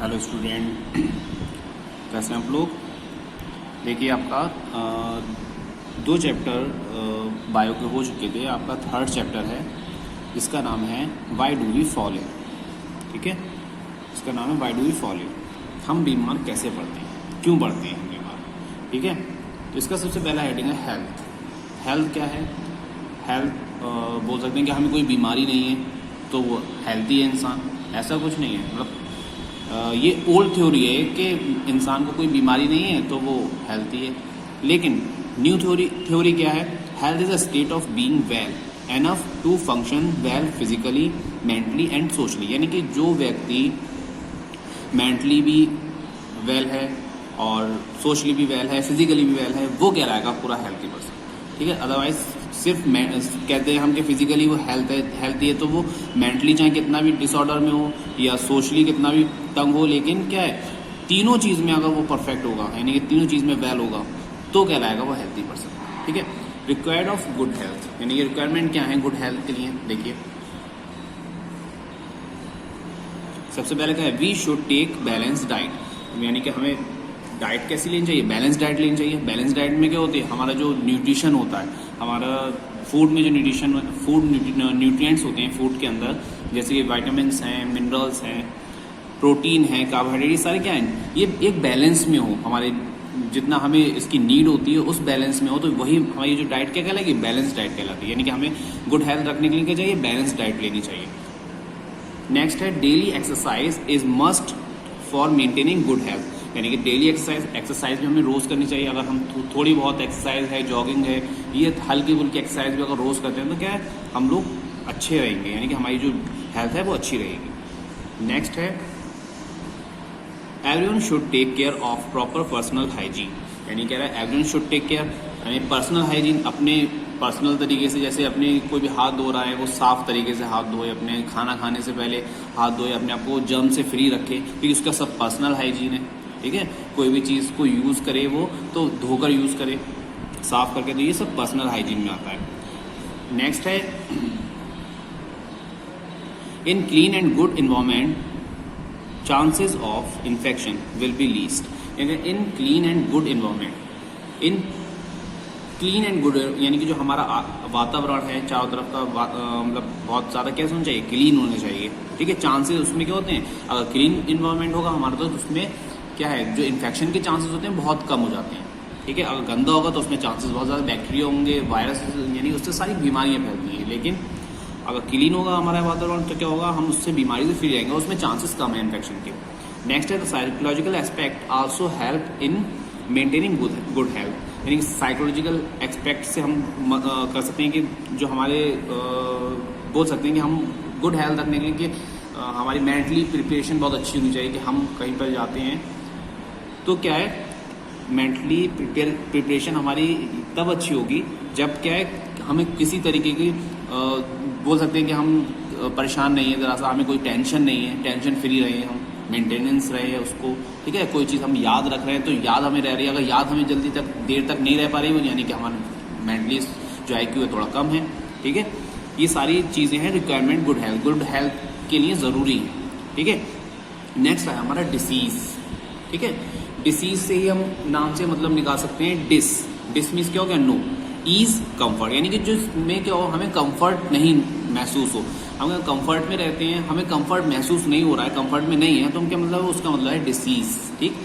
Hello student, कैसे हैं आप लोग। देखिए आपका दो चैप्टर बायो के हो चुके थे। आपका थर्ड चैप्टर है, इसका नाम है why do we fall in. ठीक है, इसका नाम है why do we fall in. हम बीमार कैसे पड़ते हैं, क्यों पड़ते हैं हम बीमार। ठीक है, तो इसका सबसे पहला हेडिंग है हेल्थ। हेल्थ क्या है? हेल्थ बोल सकते हैं कि हमें कोई बीमारी नहीं है तो वो हेल्थी है इंसान, ऐसा कुछ नहीं है। मतलब ये ओल्ड थ्योरी है कि इंसान को कोई बीमारी नहीं है तो वो हेल्थी है। लेकिन न्यू थ्योरी क्या है? Health is a state of being well enough to function well physically, mentally and socially. यानी कि जो व्यक्ति मेंटली भी वेल है और सोशली भी वेल है, फिजिकली भी वेल है, वो कहलाएगा पूरा हेल्थी पर्सन। ठीक है, अदरवाइज सिर्फ कहते हैं हम कि फिजिकली वो हेल्थी है तो वो मेंटली चाहे कितना भी डिसऑर्डर में हो या सोशली कितना भी तंग हो, लेकिन क्या है, तीनों चीज़ में अगर वो परफेक्ट होगा, यानी कि तीनों चीज़ में वेल होगा, तो कहलाएगा वो हेल्थी पर्सन। ठीक है, रिक्वायर्ड ऑफ गुड हेल्थ, यानी कि रिक्वायरमेंट क्या है गुड हेल्थ के लिए। देखिए सबसे पहले क्या है, we should take balance diet. यानी कि हमें डाइट कैसी लेनी चाहिए? बैलेंस डाइट लेनी चाहिए। बैलेंस डाइट में क्या होती है, हमारा जो न्यूट्रिशन होता है, हमारा फूड में जो न्यूट्रिएंट्स होते हैं फूड के अंदर, जैसे कि विटामिन्स हैं, मिनरल्स हैं, प्रोटीन है, कार्बोहाइड्रेट, ये सारे क्या हैं, ये एक बैलेंस में हो, हमारे जितना हमें इसकी नीड होती है उस बैलेंस में हो, तो वही हमारी जो डाइट क्या कहलाएगी, बैलेंस डाइट कहलाती है। यानी कि हमें गुड हेल्थ रखने के लिए क्या चाहिए, बैलेंस डाइट लेनी चाहिए। नेक्स्ट है daily exercise is must for maintaining good health. यानी कि डेली एक्सरसाइज भी हमें रोज़ करनी चाहिए। अगर हम थोड़ी बहुत एक्सरसाइज है, जॉगिंग है, ये हल्की फुल्की एक्सरसाइज भी अगर रोज़ करते हैं तो क्या है, हम लोग अच्छे रहेंगे, यानी कि हमारी जो हेल्थ है वो अच्छी रहेगी। नेक्स्ट है everyone should take care of proper personal hygiene. यानी कह रहा है एवरीवन शुड टेक केयर, यानी पर्सनल हाइजीन, अपने पर्सनल तरीके से, जैसे अपने कोई भी हाथ धो रहा है वो साफ तरीके से हाथ धोए, अपने खाना खाने से पहले हाथ धोए, अपने आप को जर्म से फ्री रखे, क्योंकि उसका सब पर्सनल हाइजीन है। ठीक है, कोई भी चीज़ को यूज़ करे वो तो धोकर यूज़ करे, साफ करके, तो ये सब पर्सनल हाइजीन में आता है। नेक्स्ट है in clean and good environment chances of infection will be least. In clean and good environment, in clean and good यानी कि जो हमारा वातावरण है चारों तरफ का मतलब बहुत ज़्यादा कैसे होना चाहिए, क्लीन होना चाहिए। ठीक है, चांसेस उसमें क्या होते हैं, अगर क्लीन इन्वायरमेंट होगा हमारा तो उसमें क्या है, जो इन्फेक्शन के चांसेस होते हैं बहुत कम हो जाते हैं। ठीक है, अगर गंदा होगा तो उसमें चांसेस बहुत ज़्यादा, बैक्टीरिया होंगे, वायरस, यानी उससे सारी बीमारियाँ फैलती हैं। लेकिन अगर क्लीन होगा हमारा वातावरण तो क्या होगा, हम उससे बीमारी से फ्री रहेंगे, उसमें चांसेस कम है इन्फेक्शन के। नेक्स्ट है the psychological aspect also help in maintaining good health. यानी साइकोलॉजिकल एस्पेक्ट से हम कर सकते हैं कि जो हमारे बोल सकते हैं कि हम गुड हेल्थ रखने के लिए कि हमारी मेंटली प्रिपरेशन बहुत अच्छी होनी चाहिए। कि हम कहीं पर जाते हैं तो क्या है, मेंटली प्रिपरेशन हमारी तब अच्छी होगी जब क्या है, हमें किसी तरीके की बोल सकते हैं कि हम परेशान नहीं है, ज़रा सा हमें कोई टेंशन नहीं है, टेंशन फ्री रहे हम, मेंटेनेंस रहे उसको। ठीक है, कोई चीज़ हम याद रख रहे हैं तो याद हमें रह रही है। अगर याद हमें जल्दी तक देर तक नहीं रह पा रही, यानी कि हमारा मेंटली जो IQ है थोड़ा कम है। ठीक है, ये सारी चीज़ें हैं रिक्वायरमेंट गुड हेल्थ के लिए ज़रूरी है। ठीक है, नेक्स्ट है हमारा डिसीज़। ठीक है, डिसीज़ से ही हम नाम से मतलब निकाल सकते हैं डिस मीन्स क्या हो गया, नो, ईज कंफर्ट, यानी कि जिसमें क्या हो, हमें कंफर्ट नहीं महसूस हो, हम कंफर्ट में रहते हैं, हमें कंफर्ट महसूस नहीं हो रहा है, कंफर्ट में नहीं है, तो हम क्या मतलब है, उसका मतलब है डिसीज। ठीक,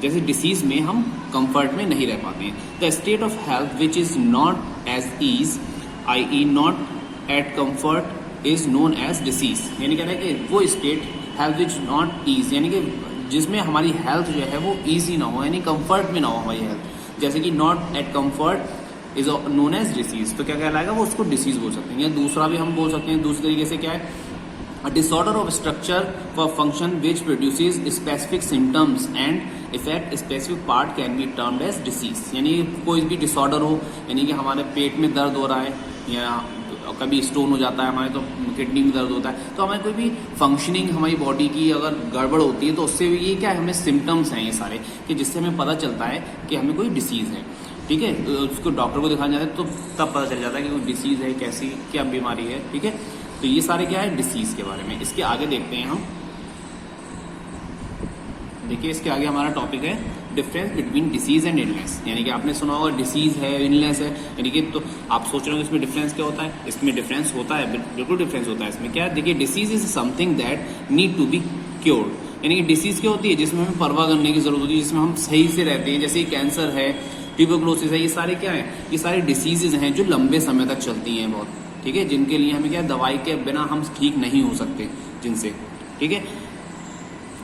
जैसे डिसीज में हम कंफर्ट में नहीं रह पाते हैं। The state of health which is not as ease i.e. Not at comfort is known as disease. यानी कह रहे हैं कि वो state health which not ease, यानी कि जिसमें हमारी हेल्थ जो है वो ईजी ना हो, यानी कंफर्ट में ना हो हमारी हेल्थ, जैसे कि not at comfort is known as disease, तो क्या कहलाएगा, वो उसको डिसीज बोल सकते हैं। या दूसरा भी हम बोल सकते हैं, दूसरे तरीके से क्या है, a disorder of structure for function which produces specific symptoms and affect specific part can be termed as disease। यानी कोई भी डिसऑर्डर हो, यानी कि हमारे पेट में दर्द हो रहा है या कभी स्टोन हो जाता है हमारे, तो किडनी में दर्द होता है, तो हमारी कोई भी फंक्शनिंग हमारी बॉडी की अगर गड़बड़ होती है तो उससे भी ये क्या है, हमें सिम्टम्स हैं ये सारे, कि जिससे हमें पता चलता है कि हमें कोई डिसीज़ है। ठीक है, उसको डॉक्टर को दिखाने जाते हैं तो तब पता चल जाता है कि कोई डिसीज़ है, कैसी क्या बीमारी है। ठीक है, तो ये सारे क्या है डिसीज़ के बारे में। इसके आगे देखते हैं हम देखिए इसके आगे हमारा टॉपिक है difference between disease and illness. यानी कि आपने सुना होगा डिसीज है, इलनेस है, यानी कि तो आप सोच रहे हो इसमें डिफरेंस क्या होता है। इसमें डिफरेंस होता है, बिल्कुल डिफरेंस होता है। इसमें क्या है, देखिए disease is something that need to be cured. यानी कि डिसीज क्या होती है, जिसमें हमें परवाह करने की जरूरत होती है, जिसमें हम सही से रहते हैं, जैसे कैंसर है, ट्यूबरकुलोसिस है, ये सारे क्या है, ये सारे डिसीजेज हैं जो लंबे समय तक चलती हैं बहुत, ठीक है, जिनके लिए हमें क्या दवाई के बिना हम ठीक नहीं हो सकते जिनसे, ठीक है,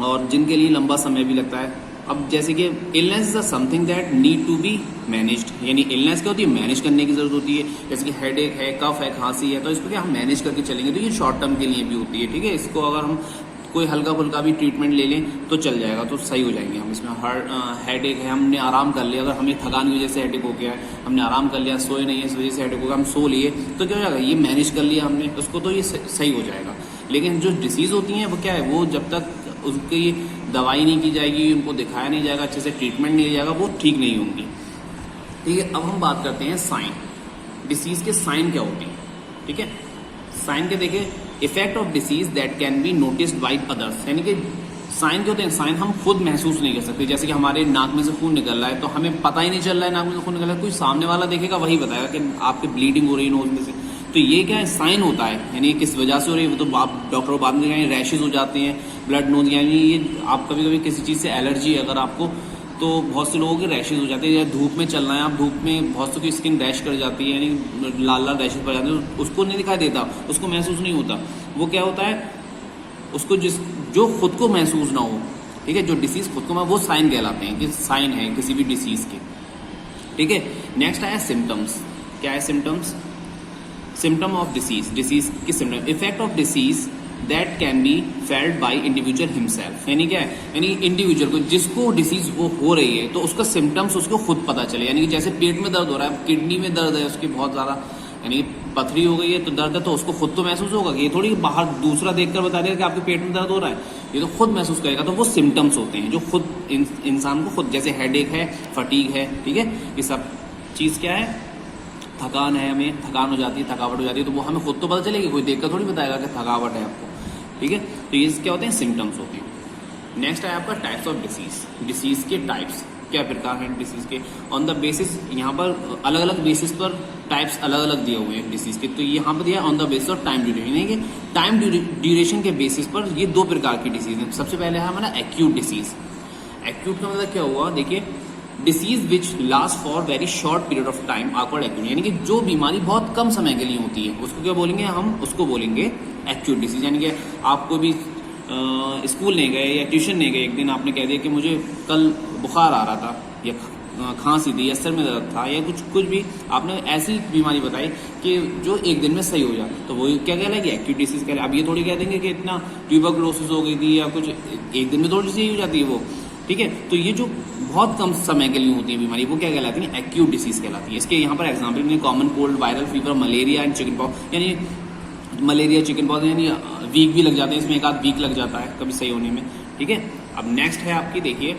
और जिनके लिए लंबा समय भी लगता है। अब जैसे कि illness is something that need to be managed. यानी इलनेस क्या होती है, मैनेज करने की जरूरत होती है। जैसे कि हेडेक है, कफ है, खांसी है, तो इसको क्या हम मैनेज करके चलेंगे, तो ये शॉर्ट टर्म के लिए भी होती है, ठीक है। इसको अगर हम कोई हल्का फुल्का भी ट्रीटमेंट ले लें तो चल जाएगा, तो सही हो जाएंगे हम। इसमें हेडेक है, हमने आराम कर लिया, अगर हमें थकान की वजह से हेडेक हो गया है, हमने आराम कर लिया, सोए नहीं है इस वजह से हेडेक हो गया, हम सो लिए, तो क्या हो जाएगा, ये मैनेज कर लिया हमने उसको, तो ये सही हो जाएगा। लेकिन जो डिसीज़ होती हैं वो क्या है, वो जब तक उसकी दवाई नहीं की जाएगी, उनको दिखाया नहीं जाएगा, अच्छे से ट्रीटमेंट नहीं दिया जाएगा, वो ठीक नहीं होंगी, ठीक है। अब हम बात करते हैं साइन, डिसीज़ के साइन क्या होते हैं, ठीक है। साइन के देखिए, effect of disease that can B noticed by others. यानी कि साइन क्या होते हैं, साइन हम खुद महसूस नहीं कर सकते। जैसे कि हमारे नाक में से खून निकल रहा है तो हमें पता ही नहीं चल रहा है नाक में से खून निकल रहा है, कोई सामने वाला देखेगा वही बताएगा कि आपकी ब्लीडिंग हो रही है नोज में से, तो ये क्या है, साइन होता है। यानी किस वजह से हो रही है वो तो आप डॉक्टर को बाद में कहेंगे, रैशेज हो जाते हैं, ब्लड नोज, यानी ये आप कभी कभी किसी चीज़ से एलर्जी है अगर आपको, तो बहुत से लोगों के रैशेज हो जाते हैं। या धूप में चलना है, आप धूप में बहुत से की स्किन रैश कर जाती है, यानी लाल लाल रैशेज पड़ जाते हैं, उसको नहीं दिखाई देता, उसको महसूस नहीं होता। वो क्या होता है, उसको जो खुद को महसूस ना हो, ठीक है, जो डिसीज खुद को वो साइन कहलाते हैं, कि साइन है किसी भी डिसीज के, ठीक है। नेक्स्ट आया सिम्टम्स। क्या है symptoms, symptom of disease, disease की symptom, effect of disease that can be felt by individual himself. यानी क्या है, यानी इंडिविजुअल को, जिसको डिसीज वो हो रही है तो उसका सिम्टम्स उसको खुद पता चले। यानी कि जैसे पेट में दर्द हो रहा है, किडनी में दर्द है उसकी बहुत ज़्यादा, यानी पथरी हो गई है तो दर्द है, तो उसको खुद तो महसूस होगा, कि ये थोड़ी बाहर दूसरा देखकर बता देगा कि आपके पेट में दर्द हो रहा है, ये तो खुद महसूस करेगा। तो वो सिम्टम्स होते हैं जो खुद इंसान को खुद, जैसे हेडेक है, फटीग है, ठीक है, ये सब चीज़ क्या है, थकान है, हमें थकान हो जाती है, थकावट हो जाती है, तो वो हमें खुद तो पता चलेगी, कोई देखकर थोड़ी बताएगा कि थकावट है आपको, ठीक है। तो ये क्या होते हैं, सिम्टम्स होते हैं। नेक्स्ट है आपका टाइप्स ऑफ डिसीज, डिसीज के टाइप्स, क्या प्रकार हैं डिसीज के, ऑन द बेसिस, यहाँ पर अलग अलग बेसिस पर टाइप्स अलग अलग दिए हुए हैं डिसीज के। तो यहाँ पर दिया on the basis of time duration, यानी कि टाइम ड्यूरेशन के बेसिस पर ये दो प्रकार की डिसीज हैं। सबसे पहले है हमारा एक्यूट डिसीज। एक्यूट का मतलब क्या हुआ, देखिए, disease which last for very short period of time are called acute. यानी कि जो बीमारी बहुत कम समय के लिए होती है उसको क्या बोलेंगे, हम उसको बोलेंगे एक्यूट डिसीज। यानी कि आपको भी स्कूल नहीं गए या ट्यूशन नहीं गए, एक दिन आपने कह दिया कि मुझे कल बुखार आ रहा था, या खांसी थी, या सर में दर्द था, या कुछ भी आपने ऐसी बीमारी बताई कि जो एक दिन में सही हो जाए, तो वो क्या कहलाएगी, एक्यूट डिसीज कहलाए। अब ये थोड़ी कह देंगे कि इतना ट्यूबरकुलोसिस हो गई थी या कुछ, एक दिन में थोड़ी सही हो जाती है वो, ठीक है। तो ये जो बहुत कम समय के लिए होती है बीमारी, वो क्या कहलाती है, एक्यूट डिसीज कहलाती है। इसके यहाँ पर एग्जाम्पल में common cold, viral fever, malaria and chicken pox. यानी मलेरिया, चिकन पॉक्स, यानी वीक भी लग जाते हैं, इसमें एक आध वीक लग जाता है कभी सही होने में, ठीक है। अब नेक्स्ट है आपकी, देखिए,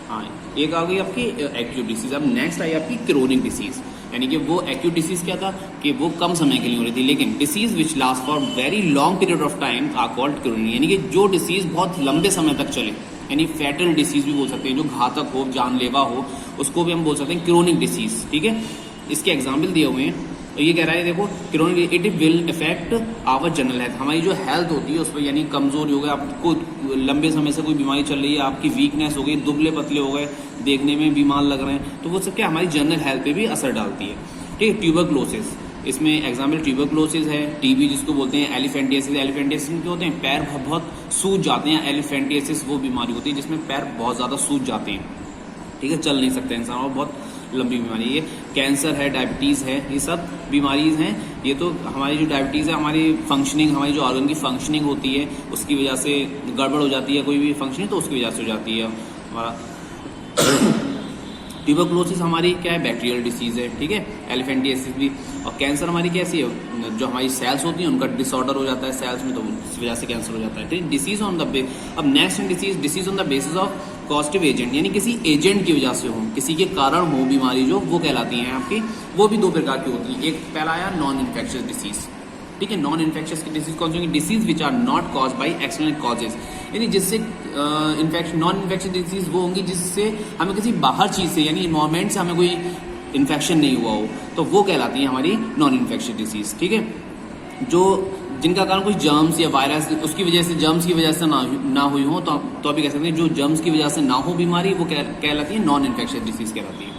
हाँ, एक आ गई आपकी एक्यूट डिसीज। अब नेक्स्ट आई आपकी क्रोनिक डिसीज। यानी कि वो एक्यूट डिसीज क्या था कि वो कम समय के लिए हो रही थी, लेकिन disease which last for very long period of time are called chronic. यानी कि जो डिसीज बहुत लंबे समय तक चले, यानी फैटल डिसीज भी बोल सकते हैं, जो घातक हो, जानलेवा हो, उसको भी हम बोल सकते हैं क्रोनिक डिसीज, ठीक है। इसके एग्जाम्पल दिए हुए हैं, तो ये कह रहा है, देखो, chronic it will effect our general health. हमारी जो हेल्थ होती है उस पर, यानी कमजोरी हो गई, आपको लंबे समय से कोई बीमारी चल रही है, आपकी वीकनेस हो गई, दुबले पतले हो गए, देखने में बीमार लग रहे हैं, तो वो सब क्या हमारी जनरल हेल्थ पे भी असर डालती है, ठीक है। ट्यूबरकुलोसिस, इसमें एग्जाम्पल ट्यूबरकुलोसिस है, टीबी जिसको बोलते हैं, एलिफेंटियासिस। एलिफेंटियासिस में क्या होते हैं, पैर बहुत सूज जाते हैं। एलिफेंटियासिस वो बीमारी होती है जिसमें पैर बहुत ज़्यादा सूज जाते हैं, ठीक है, चल नहीं सकते इंसान, और बहुत लंबी बीमारी। ये कैंसर है, डायबिटीज़ है, ये सब बीमारीज हैं। ये तो हमारी जो डायबिटीज़ है, हमारी फंक्शनिंग, हमारी जो ऑर्गन की फंक्शनिंग होती है उसकी वजह से गड़बड़ हो जाती है, कोई भी फंक्शनिंग, तो उसकी वजह से हो जाती है हमारा। ट्यूबरकुलोसिस हमारी क्या है, बैक्टीरियल डिसीज़ है, ठीक है। एलिफेंटियासिस भी। और कैंसर हमारी कैसी है, जो हमारी सेल्स होती हैं उनका डिसऑर्डर हो जाता है सेल्स में, तो इस वजह से कैंसर हो जाता है, ठीक। डिसीज ऑन द अब next disease on the basis of causative agent, यानी किसी एजेंट की वजह से हो, किसी के कारण हो बीमारी, जो वो कहलाती हैं आपकी, वो भी दो प्रकार की होती हैं। एक पहला आया नॉन इन्फेक्शियस डिसीज, ठीक है। नॉन इन्फेक्शियस की डिसीज कौन सी होंगी? Disease which are not cause by external causes, यानी जिससे इन्फेक्शन नॉन इन्फेक्शियस डिसीज वो होंगी जिससे हमें किसी बाहर चीज से यानी इन्वायरमेंट से हमें कोई इन्फेक्शन नहीं हुआ हो, तो वो कहलाती है हमारी नॉन इन्फेक्शियस डिसीज। ठीक है, जो जिनका कारण कोई जर्म्स या वायरस उसकी वजह से जर्म्स की वजह से ना हुई हो तो अभी कह सकते हैं जो जर्म्स की वजह से ना हो बीमारी वो कहलाती है नॉन इन्फेक्शियस डिसीज कहलाती है।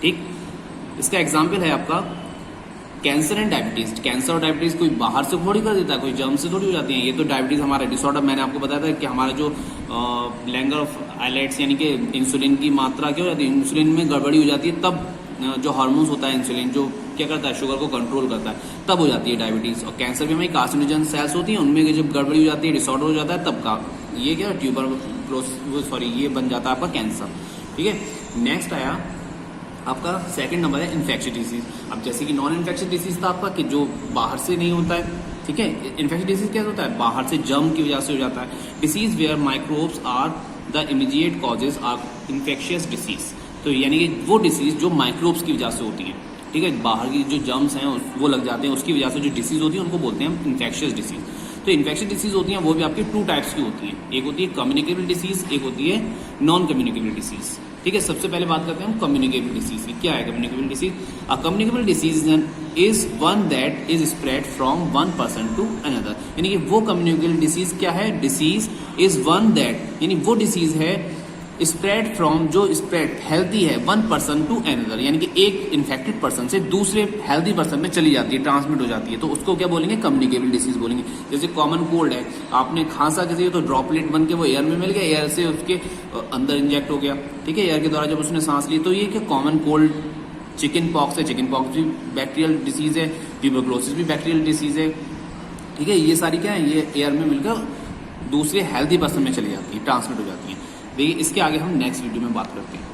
ठीक, इसका एग्जाम्पल है आपका कैंसर एंड डायबिटीज। कैंसर और डायबिटीज कोई बाहर से थोड़ी कर देता है, कोई जर्म से थोड़ी हो जाती है। ये तो डायबिटीज हमारा डिसऑर्डर, मैंने आपको बताया था कि हमारा जो लैंगर ऑफ आइलेट्स यानी कि इंसुलिन की मात्रा क्या हो जाती है, इंसुलिन में गड़बड़ी हो जाती है, तब जो हार्मोन्स होता है इंसुलिन जो क्या करता है शुगर को कंट्रोल करता है, तब हो जाती है डायबिटीज। और कैंसर भी हमारी कार्सिनोजन सेल्स होती है, उनमें जब गड़बड़ी हो जाती है, डिसऑर्डर हो जाता है, तब का ये क्या ये बन जाता है आपका कैंसर। ठीक है, नेक्स्ट आया आपका सेकंड नंबर है इन्फेक्शियस डिसीज। अब जैसे कि नॉन इन्फेक्शियस डिसीज था आपका कि जो बाहर से नहीं होता है, ठीक है। इन्फेक्शियस डिसीज क्या होता है? बाहर से जर्म की वजह से हो जाता है। Disease where microbes are the immediate causes are infectious disease, तो यानी कि वो डिसीज जो माइक्रोब्स की वजह से होती है, ठीक है, बाहर की जो जर्म्स हैं वो लग जाते हैं, उसकी वजह से जो डिसीज होती है उनको बोलते हैं हम इन्फेक्शियस डिसीज। तो इन्फेक्शियस डिसीज होती हैं वो भी आपकी टू टाइप्स की होती हैं, एक होती है कम्युनिकेबल डिसीज, एक होती है नॉन कम्युनिकेबल डिसीज। ठीक है, सबसे पहले बात करते हैं हम कम्युनिकेबल डिसीज की। क्या है communicable disease? A communicable disease is one that is spread from one person to another, यानी कि वो कम्युनिकेबल डिसीज क्या है? डिसीज इज वन दैट, यानी वो डिसीज है स्प्रेड फ्रॉम, जो स्प्रेड हेल्थी है, वन पर्सन टू अनदर, यानी कि एक इन्फेक्टेड पर्सन से दूसरे हेल्थी पर्सन में चली जाती है, ट्रांसमिट हो जाती है, तो उसको क्या बोलेंगे? कम्युनिकेबल डिसीज बोलेंगे। जैसे कॉमन कोल्ड है, आपने खांसा किसी तो ड्रॉपलेट बन के वो एयर में मिल गया, एयर से उसके अंदर इंजेक्ट हो गया, ठीक है, एयर के द्वारा जब उसने सांस ली, तो ये क्या कॉमन कोल्ड। चिकन पॉक्स है, चिकन पॉक्स भी बैक्टीरियल डिसीज है, ट्यूबरक्लोसिस भी बैक्टीरियल डिसीज है, ठीक है। ये सारी क्या है? ये एयर में मिलकर दूसरे हेल्थी पर्सन में चली जाती है, ट्रांसमिट हो जाती है। देखिए इसके आगे हम नेक्स्ट वीडियो में बात करते हैं।